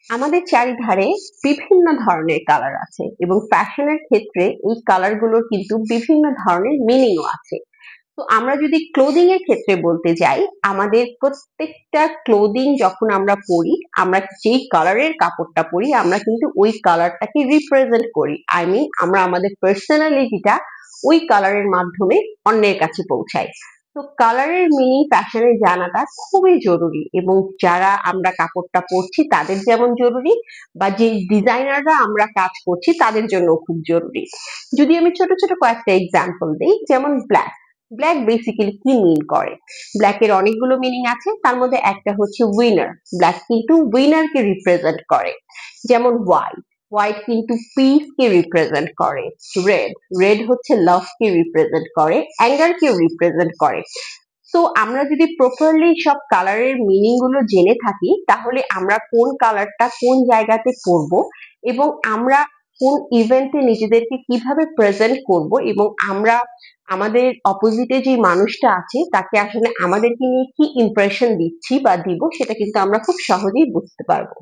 আমাদের চারিধারে বিভিন্ন ধরনের কালার আছে এবং ফ্যাশনের ক্ষেত্রে এই কালার গুলোর কিন্তু বিভিন্ন ধরনের মিনিংও আছে। তো আমরা যদি ক্লোদিং এর ক্ষেত্রে বলতে যাই, আমাদের প্রত্যেকটা ক্লোদিং যখন আমরা পরি, আমরা যেই কালারের কাপড়টা পরি আমরা কিন্তু ওই কালারটাকে রিপ্রেজেন্ট করি। আই মিন আমরা আমাদের পার্সোনালিটিটা ওই কালারের মাধ্যমে অন্যের কাছে পৌঁছাই। তো কালারের মিনিং ফ্যাশনে জানাটা খুবই জরুরি এবং যারা আমরা কাপড়টা পরছি তাদের যেমন জরুরি, বা যে ডিজাইনাররা আমরা কাজ করছি তাদের জন্য খুব জরুরি। যদি আমি ছোট ছোট কয়েকটা এক্সাম্পল দিই, যেমন ব্ল্যাক। ব্ল্যাক বেসিক্যালি কি মিন করে? ব্ল্যাক এর অনেকগুলো মিনিং আছে, তার মধ্যে একটা হচ্ছে উইনার। ব্ল্যাক কিন্তু উইনার কে রিপ্রেজেন্ট করে। যেমন হোয়াইট, হোয়াইট কিন্তু পিস কে রিপ্রেজেন্ট করে। রেড, রেড হচ্ছে লাভ কে রিপ্রেজেন্ট করে, অ্যাঙ্গার কে রিপ্রেজেন্ট করে। তো আমরা যদি প্রপারলি সব কালারের মিনিং গুলো জেনে থাকি, তাহলে আমরা কোন কালারটা কোন জায়গাতে পরবো এবং আমরা কোন ইভেন্টে নিজেদেরকে কিভাবে প্রেজেন্ট করব, এবং আমরা আমাদের অপোজিটে যে মানুষটা আছে তাকে আসলে আমাদেরকে নিয়ে কি ইমপ্রেশন দিচ্ছি বা দিব, সেটা কিন্তু আমরা খুব সহজেই বুঝতে পারবো।